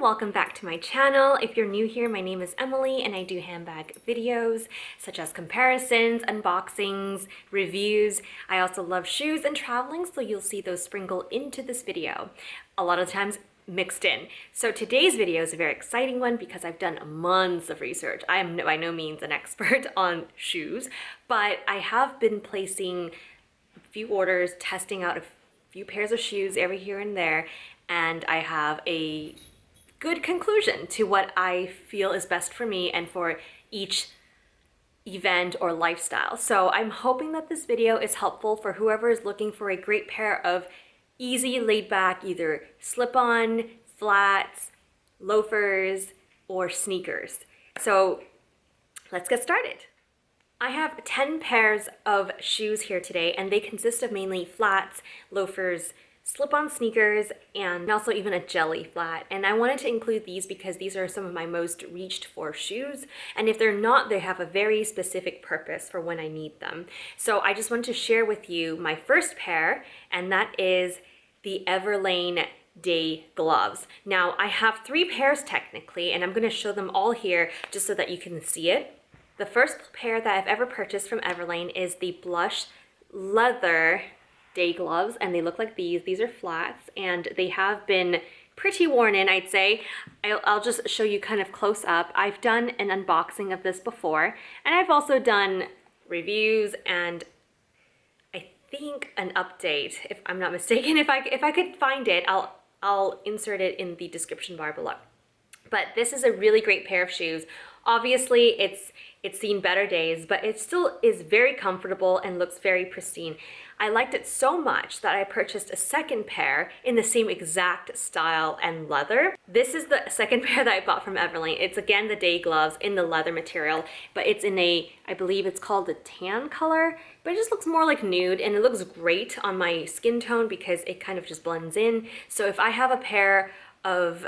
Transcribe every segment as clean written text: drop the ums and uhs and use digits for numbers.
welcome back to my channel. If you're new here, my name is Emily and I do handbag videos such as comparisons, unboxings, reviews. I also love shoes and traveling, so you'll see those sprinkle into this video, a lot of times mixed in. So today's video is a very exciting one because I've done months of research. I am by no means an expert on shoes, but I have been placing a few orders, testing out a few pairs of shoes every here and there, and I have a good conclusion to what I feel is best for me and for each event or lifestyle. So I'm hoping that this video is helpful for whoever is looking for a great pair of easy, laid back, either slip-on, flats, loafers, or sneakers. So let's get started. I have 10 pairs of shoes here today, and they consist of mainly flats, loafers, slip-on sneakers, and also even a jelly flat. And I wanted to include these because these are some of my most reached for shoes. And if they're not, they have a very specific purpose for when I need them. So I just wanted to share with you my first pair, and that is the Everlane day gloves. Now I have 3 pairs technically, and I'm going to show them all here just so that you can see it. The first pair that I've ever purchased from Everlane is the blush leather day gloves, and they look like these. These are flats, and they have been pretty worn in, I'd say. I'll just show you kind of close up. I've done an unboxing of this before, and I've also done reviews and I think an update, if I'm not mistaken. If I could find it, I'll insert it in the description bar below. But this is a really great pair of shoes. Obviously, it's seen better days, but it still is very comfortable and looks very pristine. I liked it so much that I purchased a second pair in the same exact style and leather. This is the second pair that I bought from Everlane. It's again the day gloves in the leather material, but it's in a, I believe it's called a tan color, but it just looks more like nude, and it looks great on my skin tone because it kind of just blends in. So if I have a pair of,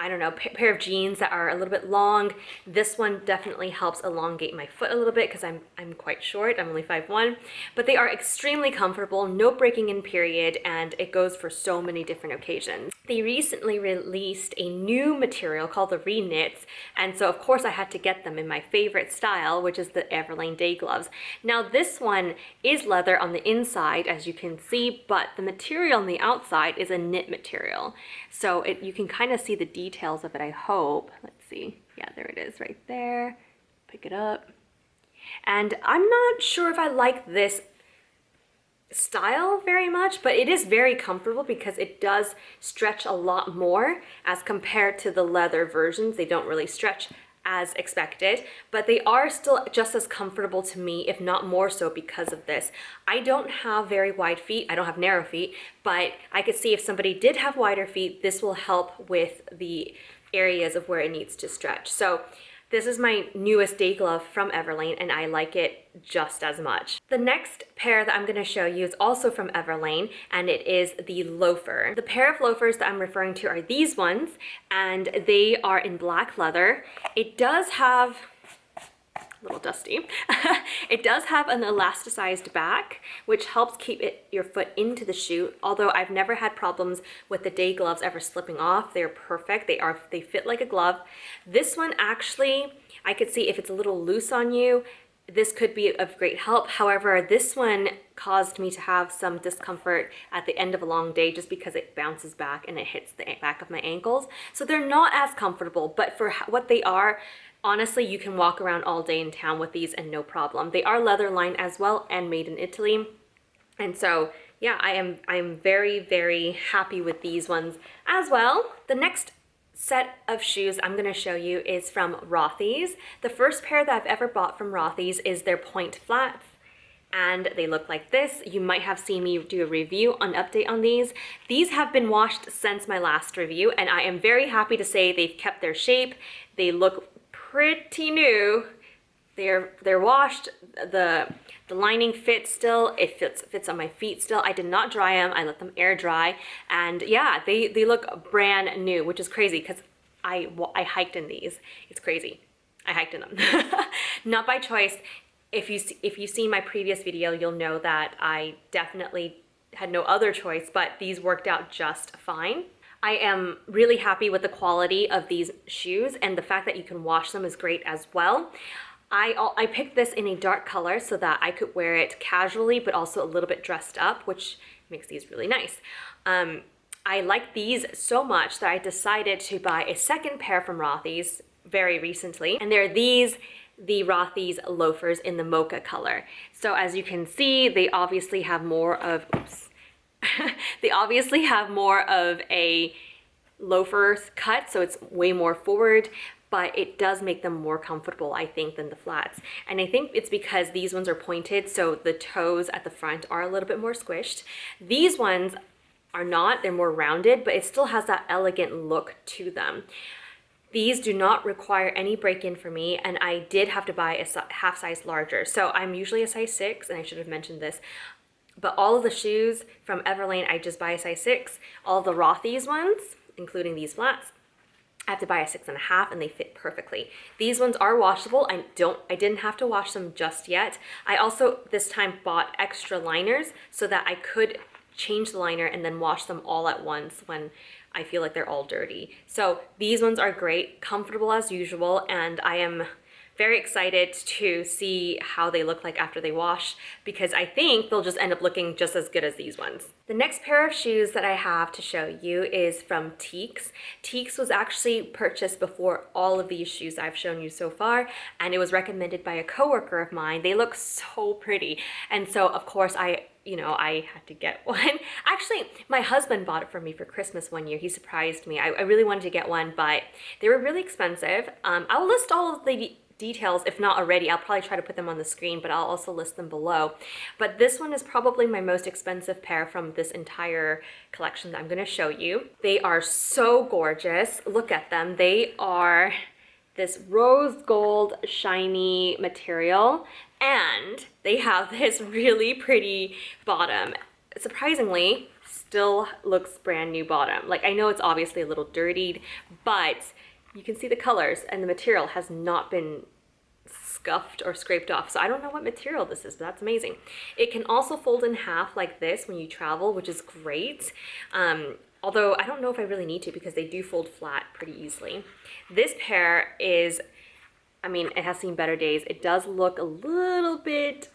I don't know, pair of jeans that are a little bit long, this one definitely helps elongate my foot a little bit because I'm quite short. I'm only 5'1", but they are extremely comfortable, no breaking in period, and it goes for so many different occasions. They recently released a new material called the Reknits, and so of course I had to get them in my favorite style, which is the Everlane day gloves. Now this one is leather on the inside, as you can see, but the material on the outside is a knit material. So you can kind of see the details of it, I hope. Let's see. Yeah, there it is right there. Pick it up. And I'm not sure if I like this style very much, but it is very comfortable because it does stretch a lot more as compared to the leather versions. They don't really stretch as expected, but they are still just as comfortable to me, if not more so, because of this. I don't have very wide feet. I don't have narrow feet, but I could see if somebody did have wider feet, this will help with the areas of where it needs to stretch. So this is my newest day glove from Everlane, and I like it just as much. The next pair that I'm going to show you is also from Everlane, and it is the loafer. The pair of loafers that I'm referring to are these ones, and they are in black leather. It does have a little dusty. It does have an elasticized back, which helps keep your foot into the shoe, although I've never had problems with the day gloves ever slipping off. They're perfect. They fit like a glove. This one actually, I could see if it's a little loose on you, this could be of great help. However, this one caused me to have some discomfort at the end of a long day just because it bounces back and it hits the back of my ankles. So they're not as comfortable, but for what they are, honestly, you can walk around all day in town with these and no problem. They are leather lined as well and made in Italy. And so, yeah, I'm very, very happy with these ones as well. The next set of shoes I'm going to show you is from Rothys. The first pair that I've ever bought from Rothys is their point flats, and they look like this. You might have seen me do a review, an update on these. These have been washed since my last review, and I am very happy to say they've kept their shape. They look pretty new. They're washed. The lining fits still. It fits on my feet still. I did not dry them. I let them air dry, and yeah, they look brand new, which is crazy because I hiked in these. It's crazy. I hiked in them, not by choice. If you've seen my previous video, you'll know that I definitely had no other choice, but these worked out just fine. I am really happy with the quality of these shoes, and the fact that you can wash them is great as well. I picked this in a dark color so that I could wear it casually but also a little bit dressed up, which makes these really nice. I like these so much that I decided to buy a second pair from Rothys very recently, and they're these, the Rothys loafers in the mocha color. So as you can see, they obviously have more of, oops, they obviously have more of a loafer cut, so it's way more forward, but it does make them more comfortable, I think, than the flats. And I think it's because these ones are pointed, so the toes at the front are a little bit more squished. These ones are not, they're more rounded, but it still has that elegant look to them. These do not require any break-in for me, and I did have to buy a half size larger. So I'm usually a size 6, and I should have mentioned this, but all of the shoes from Everlane, I just buy a size 6. All the Rothys ones, including these flats, I have to buy a 6.5, and they fit perfectly. These ones are washable. I didn't have to wash them just yet. I also this time bought extra liners so that I could change the liner and then wash them all at once when I feel like they're all dirty. So these ones are great, comfortable as usual, and I am very excited to see how they look like after they wash, because I think they'll just end up looking just as good as these ones. The next pair of shoes that I have to show you is from Teks. Teks was actually purchased before all of these shoes I've shown you so far, and it was recommended by a coworker of mine. They look so pretty, and so of course I had to get one. Actually, my husband bought it for me for Christmas one year. He surprised me. I really wanted to get one, but they were really expensive. I'll list all of the details, if not already. I'll probably try to put them on the screen, but I'll also list them below. But this one is probably my most expensive pair from this entire collection that I'm going to show you. They are so gorgeous. Look at them. They are this rose gold shiny material, and they have this really pretty bottom. Surprisingly, still looks brand new bottom. Like, I know it's obviously a little dirtied, but you can see the colors, and the material has not been scuffed or scraped off. So I don't know what material this is, but that's amazing. It can also fold in half like this when you travel, which is great. Although I don't know if I really need to, because they do fold flat pretty easily. This pair is, I mean, it has seen better days. It does look a little bit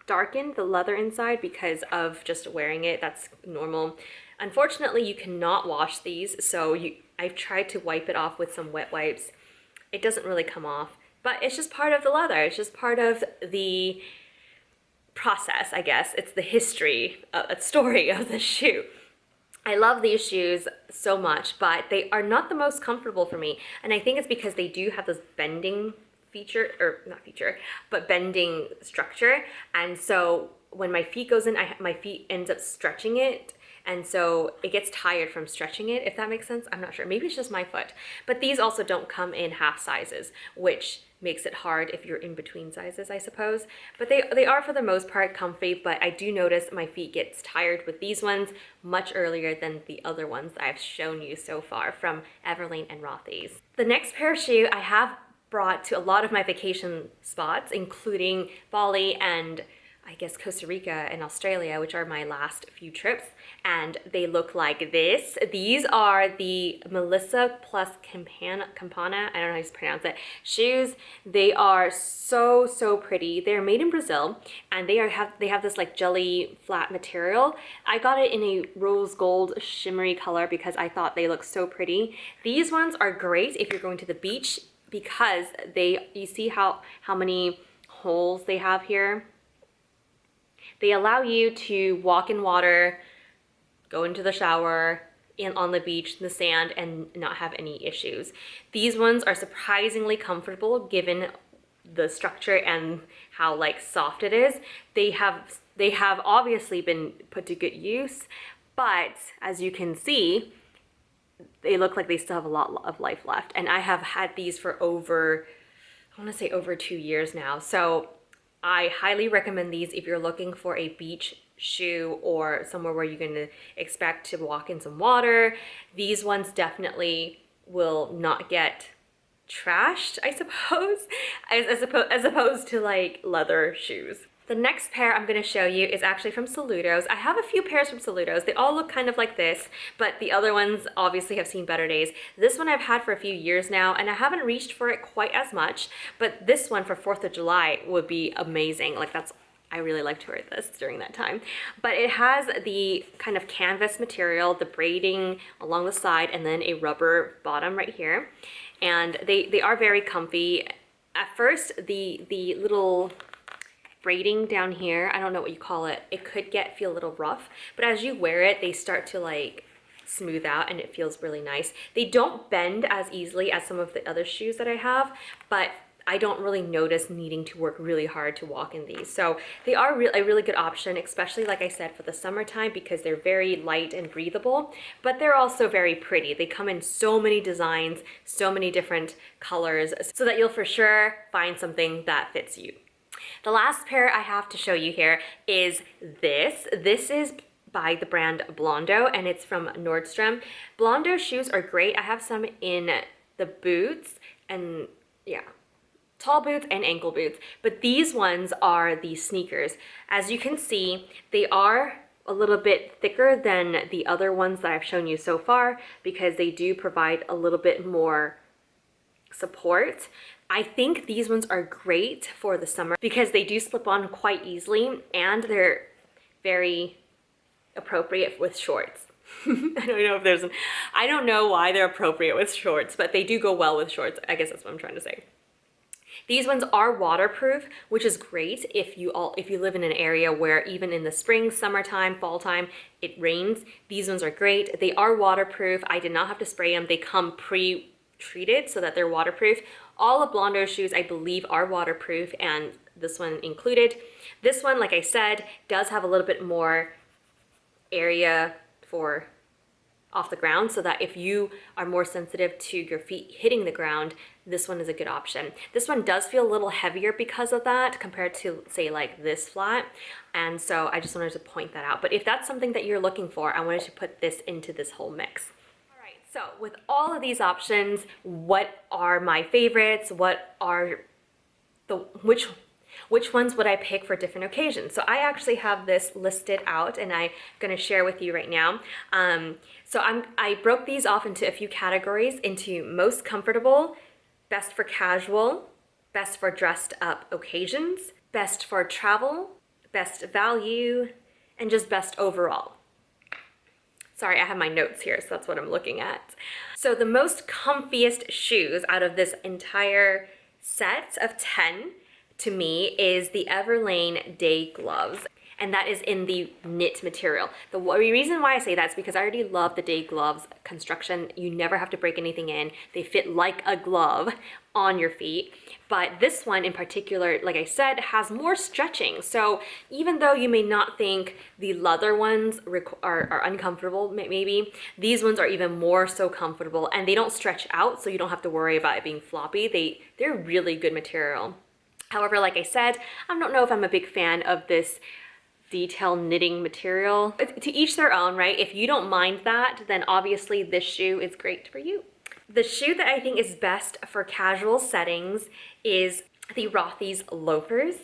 darkened, the leather inside, because of just wearing it. That's normal. Unfortunately, you cannot wash these, so I've tried to wipe it off with some wet wipes. It doesn't really come off, but it's just part of the leather. It's just part of the process, I guess. It's the history, a story of the shoe. I love these shoes so much, but they are not the most comfortable for me. And I think it's because they do have this bending feature, or not feature, but bending structure. And so when my feet goes in, my feet ends up stretching it. And so it gets tired from stretching it, if that makes sense. I'm not sure. Maybe it's just my foot. But these also don't come in half sizes, which makes it hard if you're in between sizes, I suppose. But they are, for the most part, comfy, but I do notice my feet gets tired with these ones much earlier than the other ones I've shown you so far from Everlane and Rothys. The next pair of shoes I have brought to a lot of my vacation spots, including Bali and I guess Costa Rica and Australia, which are my last few trips, and they look like this. These are the Melissa plus Campana, I don't know how to pronounce it, shoes. They are so pretty. They're made in Brazil, and they have this like jelly flat material. I got it in a rose gold shimmery color because I thought they looked so pretty. These ones are great if you're going to the beach, because you see how many holes they have here. They allow you to walk in water, go into the shower, on the beach, in the sand, and not have any issues. These ones are surprisingly comfortable given the structure and how like soft it is. They have obviously been put to good use, but as you can see, they look like they still have a lot of life left. And I have had these for over 2 years now. So I highly recommend these if you're looking for a beach shoe or somewhere where you're going to expect to walk in some water. These ones definitely will not get trashed, I suppose, as opposed to like leather shoes. The next pair I'm going to show you is actually from Saludos. I have a few pairs from Saludos. They all look kind of like this, but the other ones obviously have seen better days. This one I've had for a few years now, and I haven't reached for it quite as much, but this one for 4th of July would be amazing. Like I really like to wear this during that time. But it has the kind of canvas material, the braiding along the side, and then a rubber bottom right here. And they are very comfy. At first, the little braiding down here, I don't know what you call it, it could feel a little rough, but as you wear it, they start to like smooth out and it feels really nice. They don't bend as easily as some of the other shoes that I have, but I don't really notice needing to work really hard to walk in these. So they are a really good option, especially like I said, for the summertime, because they're very light and breathable, but they're also very pretty. They come in so many designs, so many different colors, so that you'll for sure find something that fits you. The last pair I have to show you here is this. This is by the brand Blondo, and it's from Nordstrom. Blondo shoes are great. I have some in the boots, and yeah, tall boots and ankle boots, but these ones are the sneakers. As you can see, they are a little bit thicker than the other ones that I've shown you so far because they do provide a little bit more support. I think these ones are great for the summer because they do slip on quite easily and they're very appropriate with shorts. I don't know why they're appropriate with shorts, but they do go well with shorts. I guess that's what I'm trying to say. These ones are waterproof, which is great if you live in an area where even in the spring, summertime, fall time, it rains. These ones are great. They are waterproof. I did not have to spray them. They come pre-treated so that they're waterproof. All of Blondo's shoes, I believe, are waterproof, and this one included. This one, like I said, does have a little bit more area for off the ground, so that if you are more sensitive to your feet hitting the ground, this one is a good option. This one does feel a little heavier because of that compared to, say, like this flat, and so I just wanted to point that out. But if that's something that you're looking for, I wanted to put this into this whole mix. All right, so with all of these options, what are my favorites? What are which ones would I pick for different occasions? So I actually have this listed out and I'm going to share with you right now. I broke these off into a few categories, into most comfortable, best for casual, best for dressed up occasions, best for travel, best value, and just best overall. Sorry, I have my notes here, so that's what I'm looking at. So the most comfiest shoes out of this entire set of 10 to me is the Everlane Day Gloves, and that is in the knit material. The reason why I say that is because I already love the Day Gloves construction. You never have to break anything in. They fit like a glove on your feet. But this one in particular, like I said, has more stretching. So even though you may not think the leather ones are uncomfortable, maybe, these ones are even more so comfortable, and they don't stretch out, so you don't have to worry about it being floppy. They're really good material. However, like I said, I don't know if I'm a big fan of this detail knitting material. To each their own, right? If you don't mind that, then obviously this shoe is great for you. The shoe that I think is best for casual settings is the Rothys Loafers.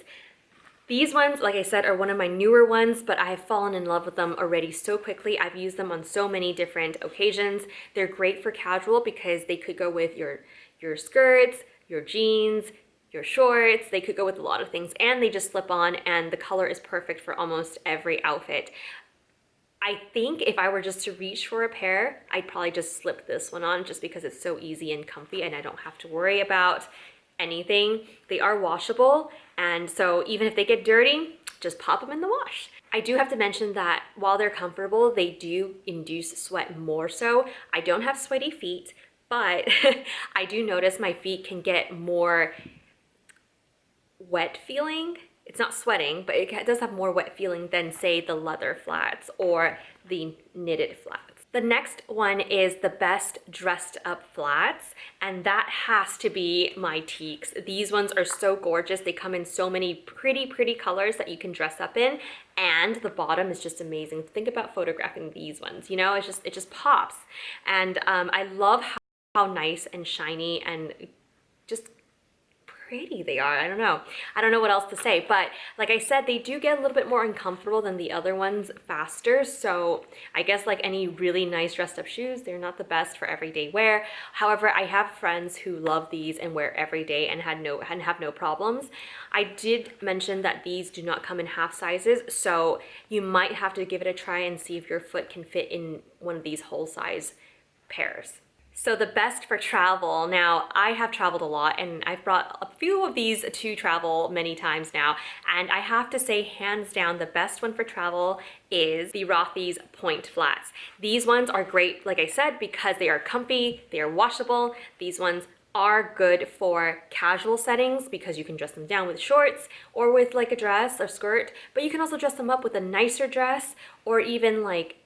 These ones, like I said, are one of my newer ones, but I have fallen in love with them already so quickly. I've used them on so many different occasions. They're great for casual because they could go with your skirts, your jeans, your shorts. They could go with a lot of things, and they just slip on, and the color is perfect for almost every outfit. I think if I were just to reach for a pair, I'd probably just slip this one on just because it's so easy and comfy and I don't have to worry about anything. They are washable, and so even if they get dirty, just pop them in the wash. I do have to mention that while they're comfortable, they do induce sweat more so. I don't have sweaty feet, but I do notice my feet can get more wet feeling. It's not sweating, but it does have more wet feeling than, say, the leather flats or the knitted flats. The next one is the best dressed up flats, and that has to be my Teks. These ones are so gorgeous. They come in so many pretty colors that you can dress up in, and the bottom is just amazing. Think about photographing these ones, you know, it just pops. And I love how nice and shiny and just pretty they are. I don't know. I don't know what else to say, but like I said, they do get a little bit more uncomfortable than the other ones faster. So I guess like any really nice dressed up shoes, they're not the best for everyday wear. However, I have friends who love these and wear every day and have no problems. I did mention that these do not come in half sizes, so you might have to give it a try and see if your foot can fit in one of these whole size pairs. So the best for travel, now I have traveled a lot and I've brought a few of these to travel many times now, and I have to say hands down the best one for travel is the Rothys point flats. These ones are great, like I said, because they are comfy, they are washable. These ones are good for casual settings because you can dress them down with shorts or with like a dress or skirt, but you can also dress them up with a nicer dress or even like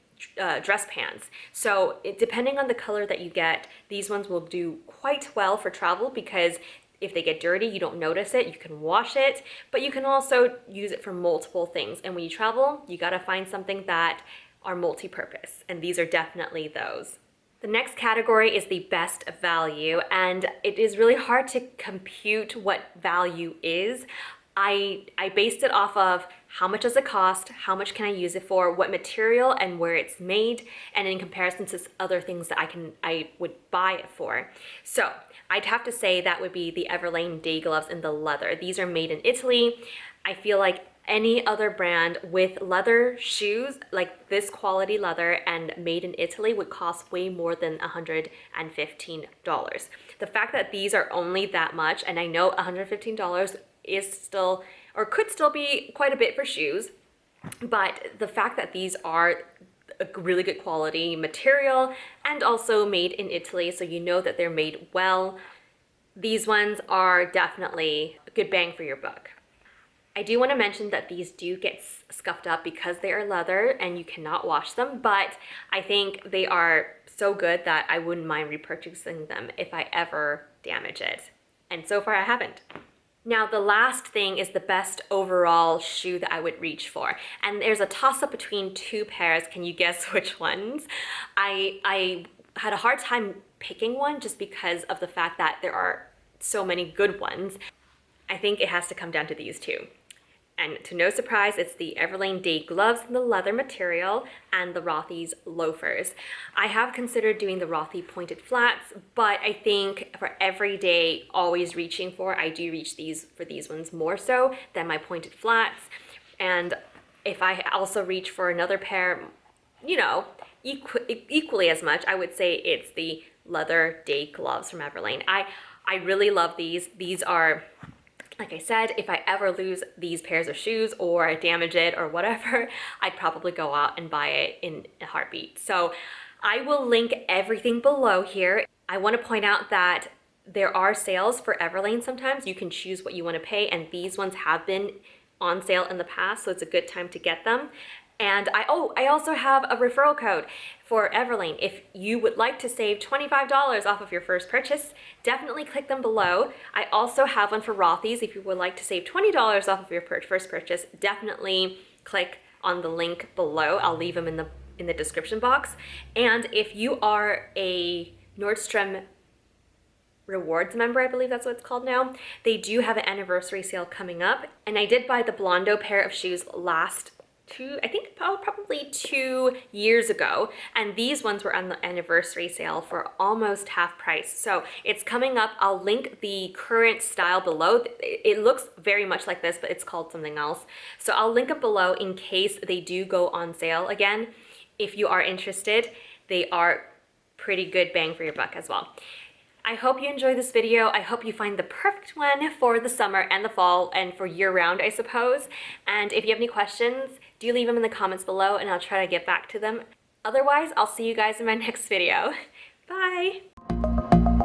dress pants. So depending on the color that you get, these ones will do quite well for travel because if they get dirty, you don't notice it, you can wash it, but you can also use it for multiple things. And when you travel, you gotta find something that are multi-purpose, and these are definitely those. The next category is the best value, and it is really hard to compute what value is. I based it off of how much does it cost, how much can I use it for, what material and where it's made, and in comparison to other things that I would buy it for. So I'd have to say that would be the Everlane day gloves in the leather. These are made in Italy. I feel like any other brand with leather shoes, like this quality leather and made in Italy, would cost way more than $115. The fact that these are only that much, and I know $115 is still, or could still be quite a bit for shoes, but the fact that these are a really good quality material and also made in Italy, so you know that they're made well, these ones are definitely a good bang for your buck. I do want to mention that these do get scuffed up because they are leather and you cannot wash them, but I think they are so good that I wouldn't mind repurchasing them if I ever damage it. And so far I haven't. Now the last thing is the best overall shoe that I would reach for. And there's a toss-up between two pairs. Can you guess which ones? I had a hard time picking one just because of the fact that there are so many good ones. I think it has to come down to these two. And to no surprise, it's the Everlane day gloves in the leather material and the Rothys loafers. I have considered doing the Rothy pointed flats, but I think for everyday always reaching for, I do reach for these ones more so than my pointed flats. And if I also reach for another pair, you know, equally as much, I would say it's the leather day gloves from Everlane. I really love these. These are, like I said, if I ever lose these pairs of shoes or damage it or whatever, I'd probably go out and buy it in a heartbeat. So I will link everything below here. I want to point out that there are sales for Everlane sometimes. You can choose what you want to pay, and these ones have been on sale in the past, so it's a good time to get them. And I also have a referral code for Everlane. If you would like to save $25 off of your first purchase, definitely click them below. I also have one for Rothys. If you would like to save $20 off of your first purchase, definitely click on the link below. I'll leave them in the description box. And if you are a Nordstrom Rewards member, I believe that's what it's called now, they do have an anniversary sale coming up. And I did buy the Blondo pair of shoes probably 2 years ago, and these ones were on the anniversary sale for almost half price. So it's coming up. I'll link the current style below. It looks very much like this, but it's called something else. So I'll link it below in case they do go on sale again. If you are interested, they are pretty good bang for your buck as well. I hope you enjoy this video. I hope you find the perfect one for the summer and the fall and for year-round, I suppose. And if you have any questions, do leave them in the comments below and I'll try to get back to them. Otherwise, I'll see you guys in my next video. Bye!